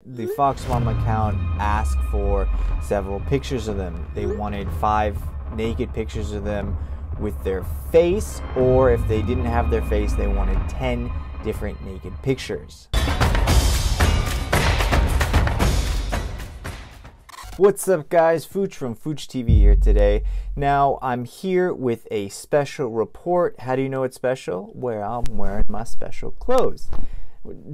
The Fox Mom account asked for several pictures of them. They wanted 5 naked pictures of them with their face, or if they didn't have their face, they wanted 10 different naked pictures. What's up, guys? Fooch from Fooch TV here today. Now, I'm here with a special report. How do you know it's special? Well, I'm wearing my special clothes.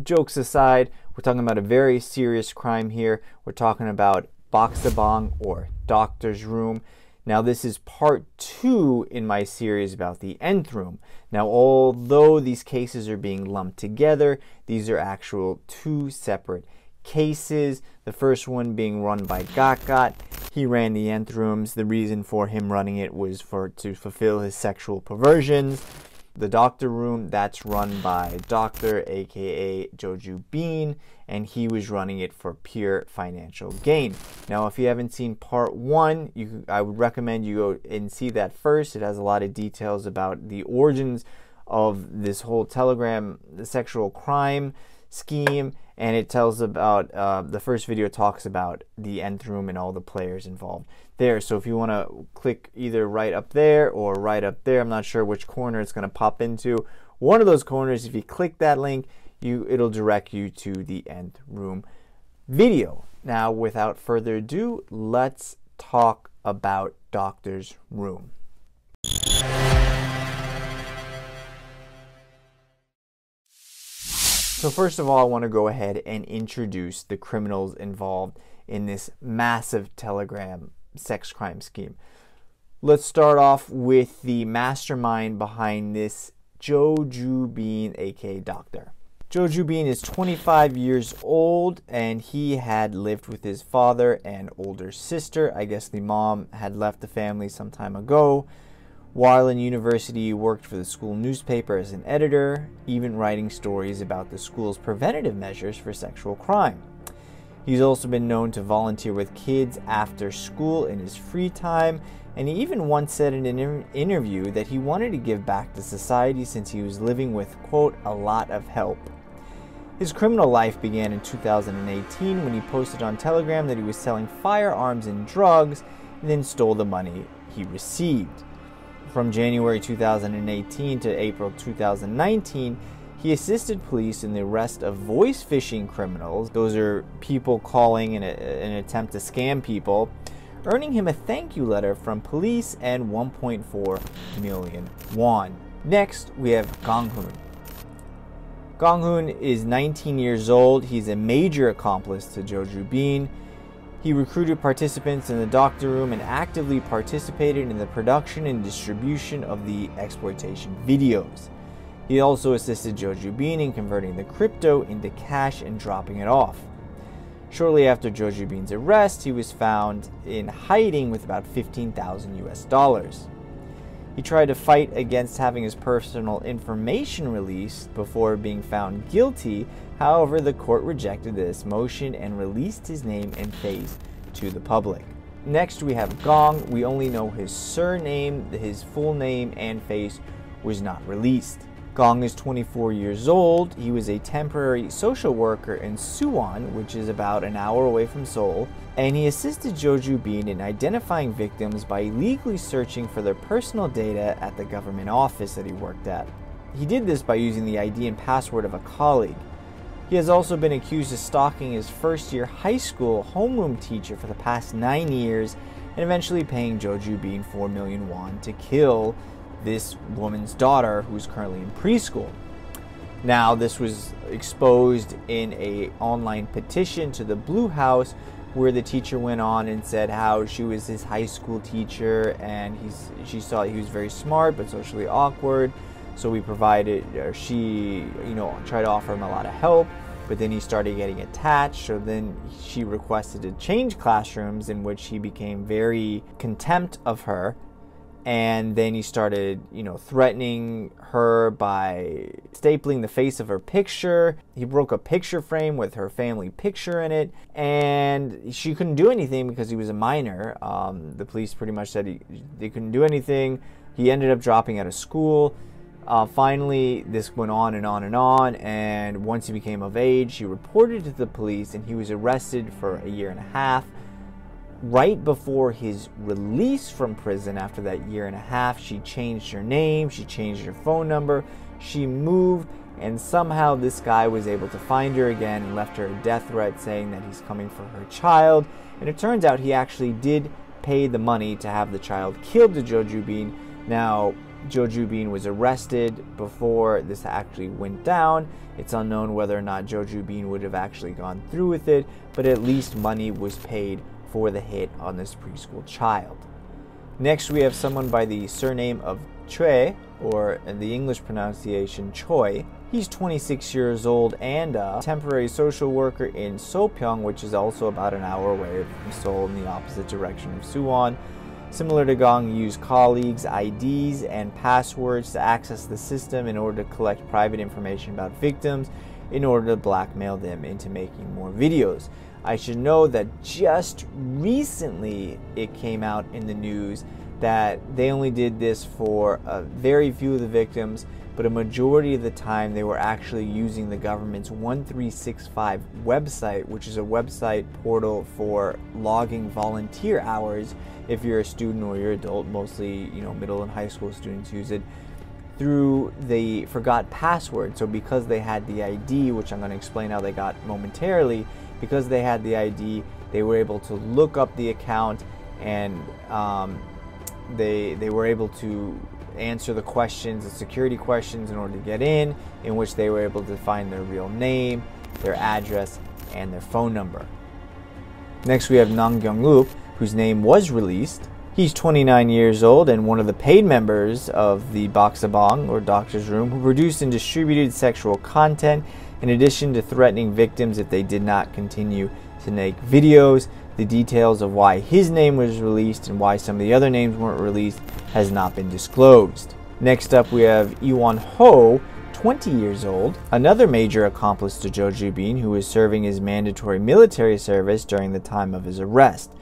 Jokes aside, we're talking about a very serious crime here. We're talking about Baksa Bang, or Doctor's Room. Now, this is part 2 in my series about the Nth Room. Now, although these cases are being lumped together, these are actual 2 separate cases. The first one being run by Copycat. He ran the Nth Rooms. The reason for him running it was to fulfill his sexual perversions. The Doctor Room, that's run by Doctor, aka Joju Bean, and he was running it for pure financial gain. Now, if you haven't seen part 1, I would recommend you go and see that first. It has a lot of details about the origins of this whole Telegram sexual crime scheme, and it tells about the first video talks about the Nth Room and all the players involved there. So if you want to click either right up there or right up there, I'm not sure which corner it's going to pop into. One of those corners, if you click that link, it'll direct you to the Nth Room video. Now, without further ado, let's talk about Doctor's Room. So first of all, I want to go ahead and introduce the criminals involved in this massive Telegram sex crime scheme. Let's start off with the mastermind behind this, Joju Bean, aka Doctor. Joju Bean is 25 years old, and he had lived with his father and older sister. I guess the mom had left the family some time ago. While in university, he worked for the school newspaper as an editor, even writing stories about the school's preventative measures for sexual crime. He's also been known to volunteer with kids after school in his free time, and he even once said in an interview that he wanted to give back to society since he was living with, quote, a lot of help. His criminal life began in 2018 when he posted on Telegram that he was selling firearms and drugs, and then stole the money he received. From January 2018 to April 2019, he assisted police in the arrest of voice phishing criminals. Those are people calling in an attempt to scam people, earning him a thank you letter from police and 1.4 million won. Next, we have Gong-hoon. Gong-hoon is 19 years old. He's a major accomplice to Joju Bean. He recruited participants in the Doctor Room and actively participated in the production and distribution of the exploitation videos. He also assisted Joju Bean in converting the crypto into cash and dropping it off. Shortly after Joju Bean's arrest, he was found in hiding with about $15,000. He tried to fight against having his personal information released before being found guilty. However, the court rejected this motion and released his name and face to the public. Next, we have Gong. We only know his surname. His full name and face was not released. Gong is 24 years old. He was a temporary social worker in Suwon, which is about an hour away from Seoul, and he assisted Joju Bean in identifying victims by illegally searching for their personal data at the government office that he worked at. He did this by using the ID and password of a colleague. He has also been accused of stalking his first-year high school homeroom teacher for the past 9 years and eventually paying Joju Bean 4 million won to kill this woman's daughter, who's currently in preschool. Now, this was exposed in an online petition to the Blue House, where the teacher went on and said how she was his high school teacher and she saw he was very smart but socially awkward. So she tried to offer him a lot of help, but then he started getting attached. So then she requested to change classrooms, in which he became very contempt of her. And then he started, threatening her by stapling the face of her picture. He broke a picture frame with her family picture in it, and she couldn't do anything because he was a minor. The police pretty much said they couldn't do anything. He ended up dropping out of school. Finally, this went on and on and on, and once he became of age, he reported to the police, and he was arrested for a year and a half. Right before his release from prison after that year and a half, she changed her name, she changed her phone number, she moved, and somehow this guy was able to find her again and left her a death threat saying that he's coming for her child. And it turns out he actually did pay the money to have the child killed to Jo Joo-bin. Now, Jo Joo-bin was arrested before this actually went down. It's unknown whether or not Jo Joo-bin would have actually gone through with it, but at least money was paid for the hit on this preschool child. Next, we have someone by the surname of Choi, or in the English pronunciation Choi. He's 26 years old and a temporary social worker in Sopyeong, which is also about an hour away from Seoul in the opposite direction of Suwon. Similar to Gong, he used colleagues' IDs and passwords to access the system in order to collect private information about victims in order to blackmail them into making more videos. I should know that just recently it came out in the news that they only did this for very few of the victims, but a majority of the time they were actually using the government's 1365 website, which is a website portal for logging volunteer hours if you're a student or you're adult. Mostly, middle and high school students use it through the forgot password. So because they had the ID, which I'm going to explain how they got momentarily, because they had the ID, they were able to look up the account, and they were able to answer the questions, the security questions, in order to get in which they were able to find their real name, their address, and their phone number. Next, we have Nang Kyung-up, whose name was released. He's 29 years old and one of the paid members of the Baksa Bang, or Doctor's Room, who produced and distributed sexual content, in addition to threatening victims if they did not continue to make videos. The details of why his name was released and why some of the other names weren't released has not been disclosed. Next up, we have Iwon Ho, 20 years old, another major accomplice to Jo Joo-bin, who was serving his mandatory military service during the time of his arrest.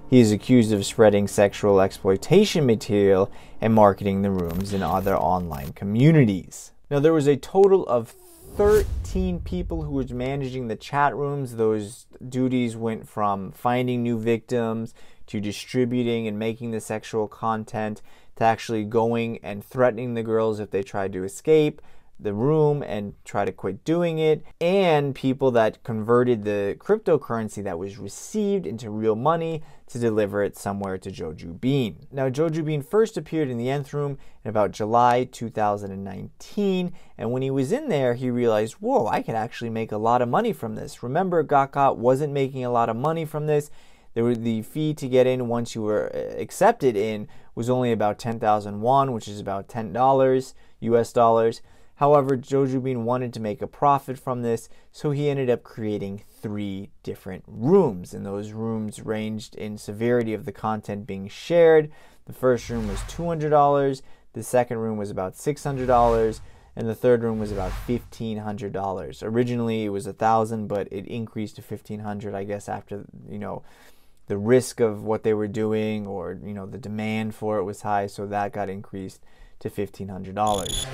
He is accused of spreading sexual exploitation material and marketing the rooms in other online communities. Now, there was a total of 13 people who was managing the chat rooms. Those duties went from finding new victims to distributing and making the sexual content to actually going and threatening the girls if they tried to escape the room and try to quit doing it, and people that converted the cryptocurrency that was received into real money to deliver it somewhere to Jo Joo-bin. Now, Jo Joo-bin first appeared in the Nth Room in about July 2019, and when he was in there, he realized, whoa, I could actually make a lot of money from this. Remember, Gakka wasn't making a lot of money from this. The fee to get in once you were accepted in was only about 10,000 won, which is about $10 US dollars. However, Jo Joo-bin wanted to make a profit from this, so he ended up creating 3 different rooms, and those rooms ranged in severity of the content being shared. The first room was $200, the second room was about $600, and the third room was about $1,500. Originally, it was $1,000, but it increased to $1,500, I guess, after, the risk of what they were doing, or, the demand for it was high, so that got increased to $1,500.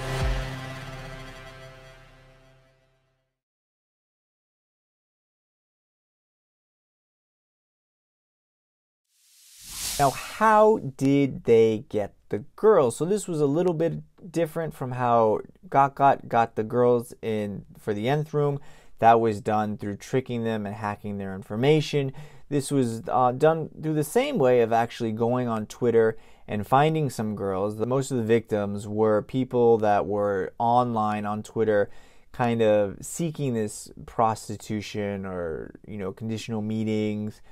Now, how did they get the girls? So this was a little bit different from how Gakka got the girls in for the Nth Room. That was done through tricking them and hacking their information. This was done through the same way of actually going on Twitter and finding some girls. Most of the victims were people that were online on Twitter, kind of seeking this prostitution or, conditional meetings,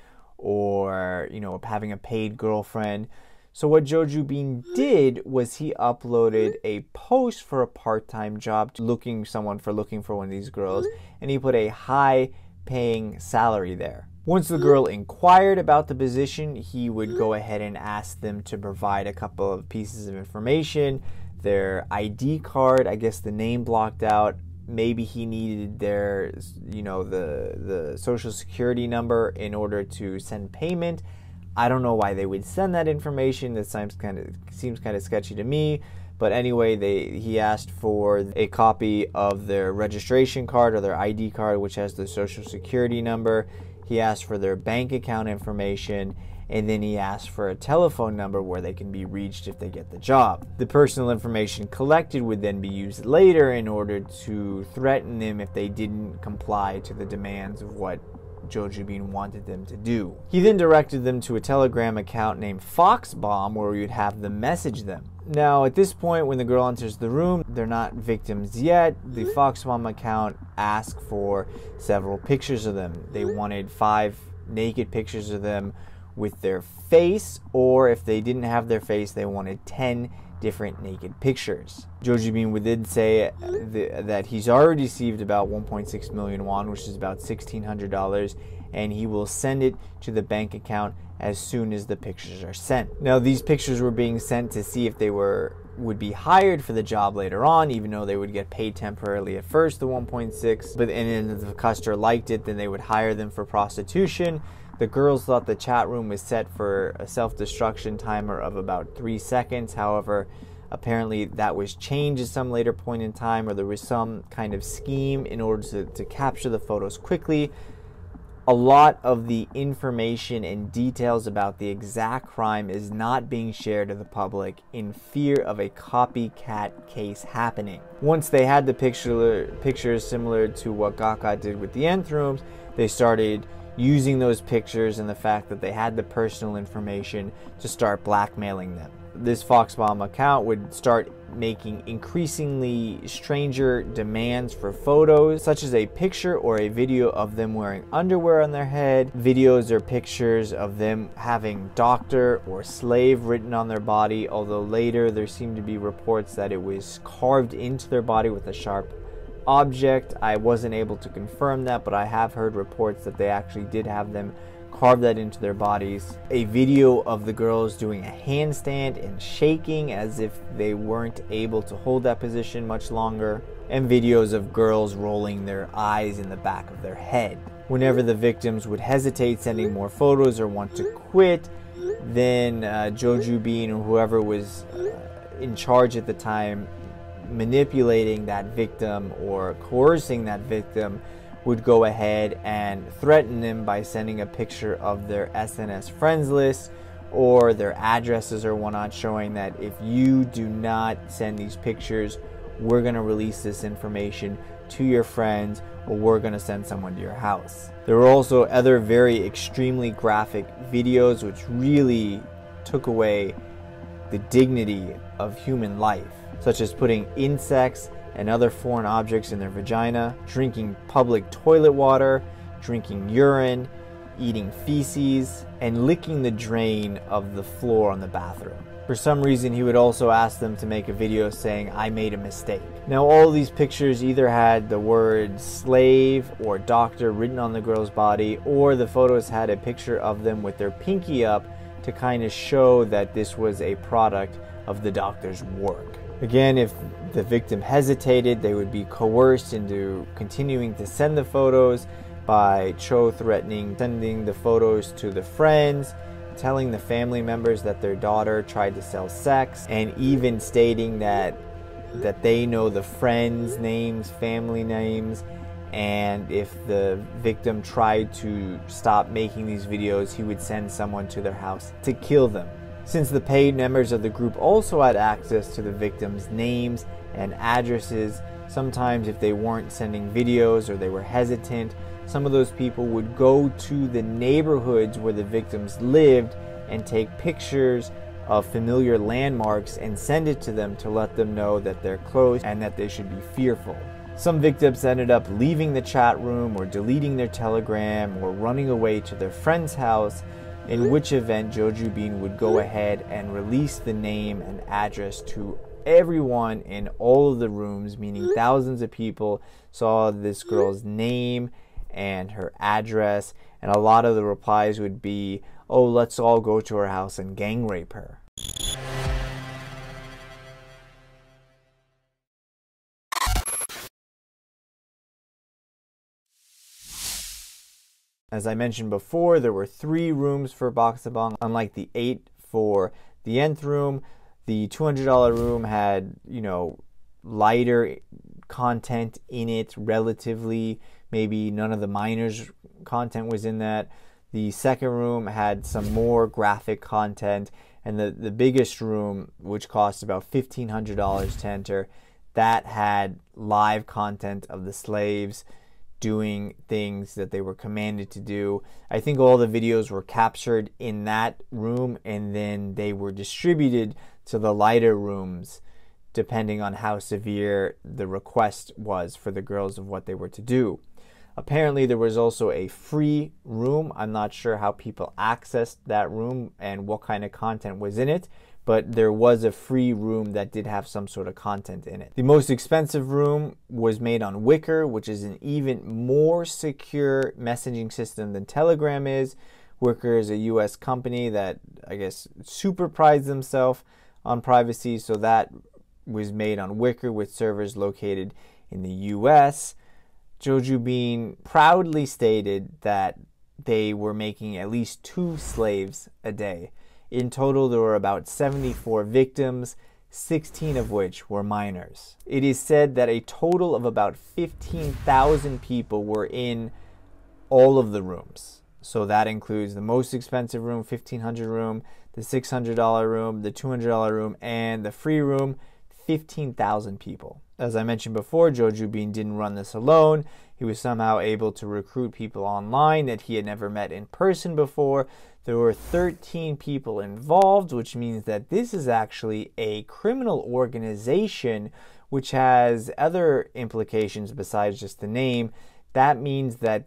or, having a paid girlfriend. So what Jo Joo-bin did was he uploaded a post for a part-time job looking for one of these girls, and he put a high-paying salary there. Once the girl inquired about the position, he would go ahead and ask them to provide a couple of pieces of information, their ID card, I guess the name blocked out, maybe he needed their, the social security number in order to send payment. I don't know why they would send that information. That seems kind of sketchy to me. But anyway, he asked for a copy of their registration card or their ID card, which has the social security number. He asked for their bank account information, and then he asked for a telephone number where they can be reached if they get the job. The personal information collected would then be used later in order to threaten them if they didn't comply to the demands of what Jo Joo-bin wanted them to do. He then directed them to a Telegram account named Foxbomb where we would have them message them. Now, at this point, when the girl enters the room, they're not victims yet. The Foxbomb account asked for several pictures of them. They wanted 5 naked pictures of them with their face, or if they didn't have their face, they wanted 10 different naked pictures. Jo Joo-bin would then say that he's already received about 1.6 million won, which is about $1,600, and he will send it to the bank account as soon as the pictures are sent. Now, these pictures were being sent to see if they would be hired for the job later on, even though they would get paid temporarily at first, the 1.6, but and if the customer liked it, then they would hire them for prostitution. The girls thought the chat room was set for a self-destruction timer of about 3 seconds. However, apparently that was changed at some later point in time, or there was some kind of scheme in order to capture the photos quickly. A lot of the information and details about the exact crime is not being shared to the public in fear of a copycat case happening. Once they had the pictures similar to what Gaka did with the Nth Rooms, they started using those pictures and the fact that they had the personal information to start blackmailing them. This Foxbomb account would start making increasingly stranger demands for photos, such as a picture or a video of them wearing underwear on their head, videos or pictures of them having doctor or slave written on their body, although later there seemed to be reports that it was carved into their body with a sharp object. I wasn't able to confirm that, but I have heard reports that they actually did have them carve that into their bodies. A video of the girls doing a handstand and shaking as if they weren't able to hold that position much longer, and videos of girls rolling their eyes in the back of their head. Whenever the victims would hesitate sending more photos or want to quit, then Jo Joo-bin or whoever was in charge at the time manipulating that victim or coercing that victim would go ahead and threaten them by sending a picture of their SNS friends list or their addresses or whatnot, showing that if you do not send these pictures, we're going to release this information to your friends, or we're going to send someone to your house. There were also other very extremely graphic videos which really took away the dignity of human life, such as putting insects and other foreign objects in their vagina, drinking public toilet water, drinking urine, eating feces, and licking the drain of the floor on the bathroom. For some reason, he would also ask them to make a video saying, "I made a mistake." Now, all these pictures either had the word slave or doctor written on the girl's body, or the photos had a picture of them with their pinky up to kind of show that this was a product of the doctor's work. Again, if the victim hesitated, they would be coerced into continuing to send the photos by Cho threatening sending the photos to the friends, telling the family members that their daughter tried to sell sex, and even stating that they know the friends' names, family names, and if the victim tried to stop making these videos, he would send someone to their house to kill them. Since the paid members of the group also had access to the victims' names and addresses, sometimes if they weren't sending videos or they were hesitant, some of those people would go to the neighborhoods where the victims lived and take pictures of familiar landmarks and send it to them to let them know that they're close and that they should be fearful. Some victims ended up leaving the chat room or deleting their telegram or running away to their friend's house, in which event Jo Joo-bin would go ahead and release the name and address to everyone in all of the rooms, meaning thousands of people saw this girl's name and her address, and a lot of the replies would be, "Oh, let's all go to her house and gang rape her." As I mentioned before, there were 3 rooms for Baksa Bang, unlike the 8 for the Nth Room. The $200 room had, lighter content in it relatively. Maybe none of the minors content was in that. The second room had some more graphic content, and the biggest room, which cost about $1,500 to enter, that had live content of the slaves doing things that they were commanded to do. I think all the videos were captured in that room, and then they were distributed to the lighter rooms depending on how severe the request was for the girls of what they were to do. Apparently there was also a free room. I'm not sure how people accessed that room and what kind of content was in it, but there was a free room that did have some sort of content in it. The most expensive room was made on Wickr, which is an even more secure messaging system than Telegram is. Wickr is a US company that, I guess, super prides themselves on privacy, so that was made on Wickr with servers located in the US. Joju Bean proudly stated that they were making at least 2 slaves a day. In total, there were about 74 victims, 16 of which were minors. It is said that a total of about 15,000 people were in all of the rooms. So that includes the most expensive room, $1,500 room, the $600 room, the $200 room, and the free room, 15,000 people. As I mentioned before, Joju Bean didn't run this alone. He was somehow able to recruit people online that he had never met in person before. There were 13 people involved, which means that this is actually a criminal organization, which has other implications besides just the name. That means that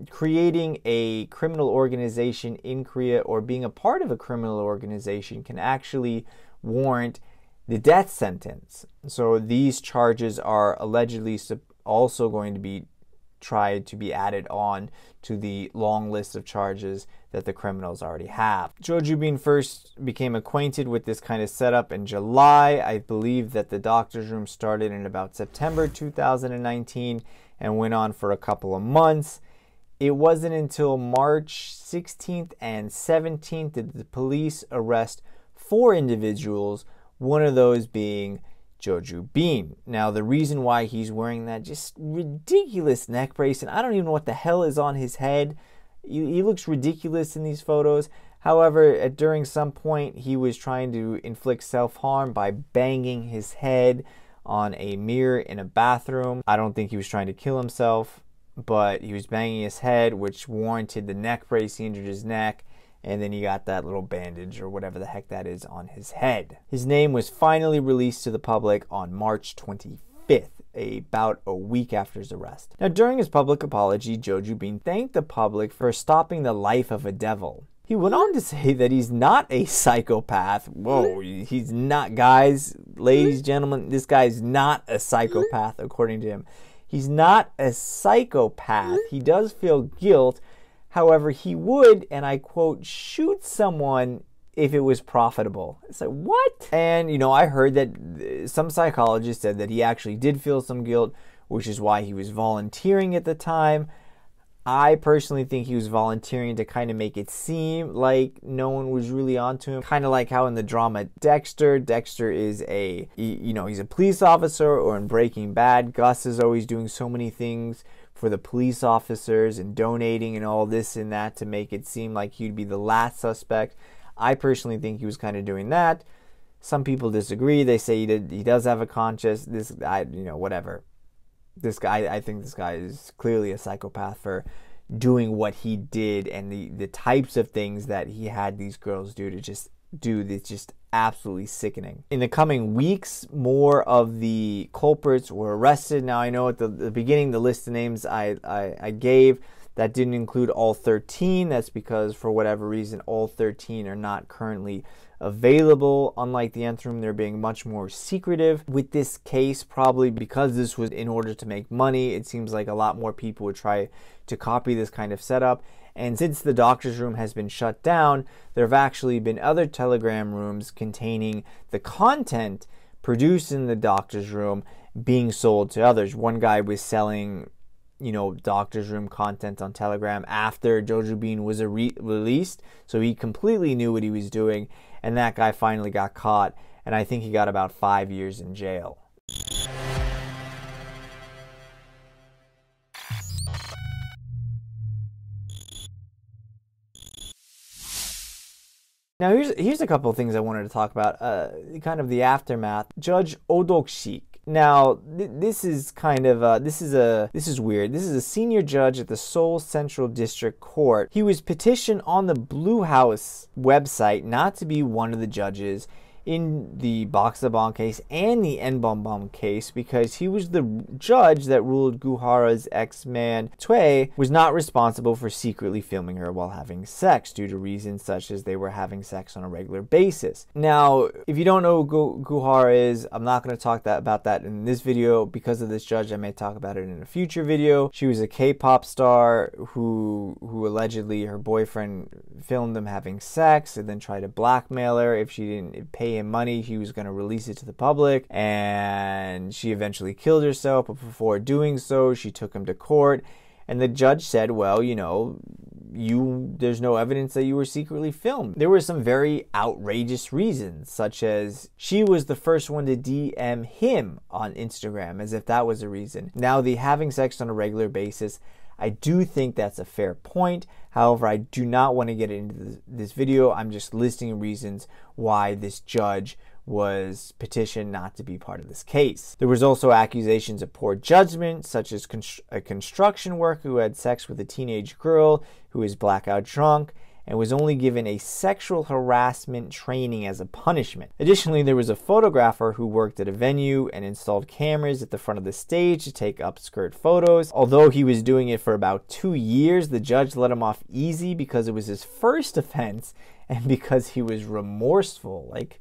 creating a criminal organization in Korea or being a part of a criminal organization can actually warrant the death sentence. So these charges are allegedly also going to be tried to be added on to the long list of charges that the criminals already have. Joju Bean first became acquainted with this kind of setup in July. I believe that the doctor's room started in about September 2019 and went on for a couple of months. It wasn't until March 16th and 17th that the police arrest 4 individuals, one of those being Joju Bean. Now, the reason why he's wearing that just ridiculous neck brace, and I don't even know what the hell is on his head. He looks ridiculous in these photos. However, during some point, he was trying to inflict self-harm by banging his head on a mirror in a bathroom. I don't think he was trying to kill himself, but he was banging his head, which warranted the neck brace. He injured his neck, and then he got that little bandage or whatever the heck that is on his head. His name was finally released to the public on March 25th, about a week after his arrest. Now, during his public apology, Joju Bean thanked the public for stopping the life of a devil. He went on to say that he's not a psychopath. Whoa, he's not, guys, ladies, gentlemen, this guy's not a psychopath, according to him. He's not a psychopath. He does feel guilt. However, he would, and I quote, shoot someone if it was profitable. It's like, what? And, I heard that some psychologists said that he actually did feel some guilt, which is why he was volunteering at the time. I personally think he was volunteering to kind of make it seem like no one was really onto him. Kind of like how in the drama Dexter is he's a police officer, or in Breaking Bad, Gus is always doing so many things for the police officers and donating and all this and that to make it seem like he'd be the last suspect. I personally think he was kind of doing that. Some people disagree. They say he does have a conscience. Whatever. This guy, I think this guy is clearly a psychopath for doing what he did, and the types of things that he had these girls do that's just absolutely sickening. In the coming weeks, more of the culprits were arrested. Now, I know at the beginning, the list of names I gave, that didn't include all 13. That's because, for whatever reason, all 13 are not currently available. Unlike the Nth Room, they're being much more secretive with this case, probably because this was in order to make money. It seems like a lot more people would try to copy this kind of setup. And since the doctor's room has been shut down, there have actually been other Telegram rooms containing the content produced in the doctor's room being sold to others. One guy was selling doctor's room content on Telegram after Joju Bean was released, so he completely knew what he was doing, and that guy finally got caught and I think he got about 5 years in jail. Now here's a couple of things I wanted to talk about, kind of the aftermath. Judge Odokshik. Now this is kind of this is weird. This is a senior judge at the Seoul Central District Court. He was petitioned on the Blue House website not to be one of the judges in the Baksa Bang case and the n번방 case because he was the judge that ruled Guhara's ex-man Tway was not responsible for secretly filming her while having sex due to reasons such as they were having sex on a regular basis. Now, if you don't know who Guhara is, I'm not going to talk about that in this video because of this judge. I may talk about it in a future video. She was a K-pop star who allegedly her boyfriend filmed them having sex and then tried to blackmail her. If she didn't pay him money, he was going to release it to the public, and she eventually killed herself. But before doing so, she took him to court, and the judge said, well, you know, there's no evidence that you were secretly filmed. There were some very outrageous reasons, such as she was the first one to DM him on Instagram, as if that was a reason. Now, the having sex on a regular basis, I do think that's a fair point. However, I do not want to get into this video. I'm just listing reasons why this judge was petitioned not to be part of this case. There was also accusations of poor judgment, such as a construction worker who had sex with a teenage girl who was blackout drunk and was only given a sexual harassment training as a punishment. Additionally, there was a photographer who worked at a venue and installed cameras at the front of the stage to take upskirt photos. Although he was doing it for about 2 years, the judge let him off easy because it was his first offense and because he was remorseful. Like,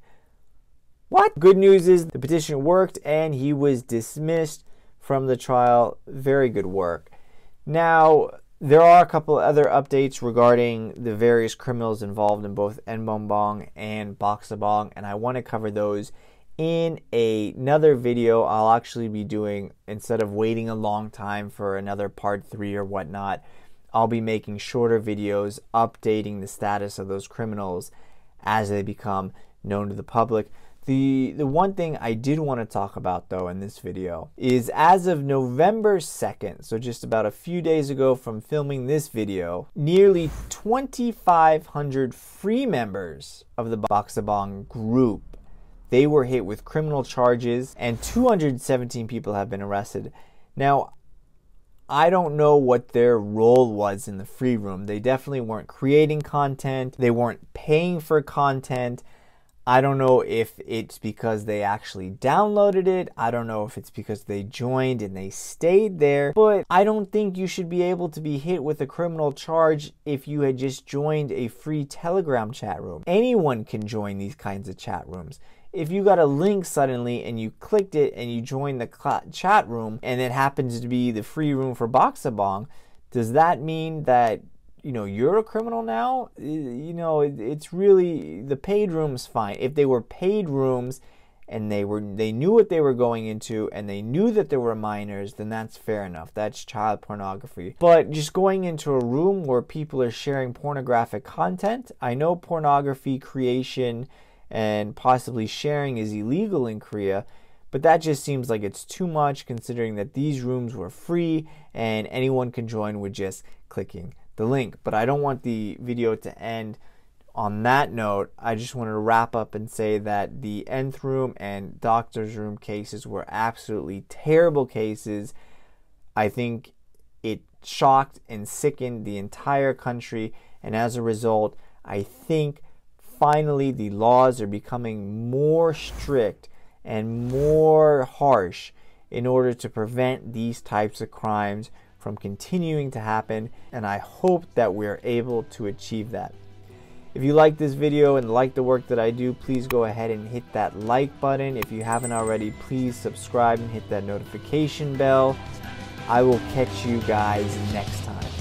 what? Good news is the petition worked and he was dismissed from the trial. Very good work. Now, there are a couple other updates regarding the various criminals involved in both n번방 and Baksa Bang, and I want to cover those in another video. I'll actually be doing, instead of waiting a long time for another part 3 or whatnot, I'll be making shorter videos updating the status of those criminals as they become known to the public. The one thing I did want to talk about, though, in this video is as of November 2nd, so just about a few days ago from filming this video, nearly 2,500 free members of the Baksa Bang group, they were hit with criminal charges, and 217 people have been arrested. Now, I don't know what their role was in the free room. They definitely weren't creating content. They weren't paying for content. I don't know if it's because they actually downloaded it. I don't know if it's because they joined and they stayed there. But I don't think you should be able to be hit with a criminal charge if you had just joined a free Telegram chat room. Anyone can join these kinds of chat rooms. If you got a link suddenly and you clicked it and you joined the chat room and it happens to be the free room for Baksa Bang, does that mean that you're a criminal now? It's really, the paid room's fine. If they were paid rooms and they knew what they were going into and they knew that there were minors, then that's fair enough. That's child pornography. But just going into a room where people are sharing pornographic content, I know pornography creation and possibly sharing is illegal in Korea, but that just seems like it's too much considering that these rooms were free and anyone can join with just clicking the link. But I don't want the video to end on that note. I just wanted to wrap up and say that the Nth Room and Doctor's Room cases were absolutely terrible cases. I think it shocked and sickened the entire country, and as a result, I think finally the laws are becoming more strict and more harsh in order to prevent these types of crimes from continuing to happen, and I hope that we're able to achieve that. If you like this video and like the work that I do, please go ahead and hit that like button. If you haven't already, please subscribe and hit that notification bell. I will catch you guys next time.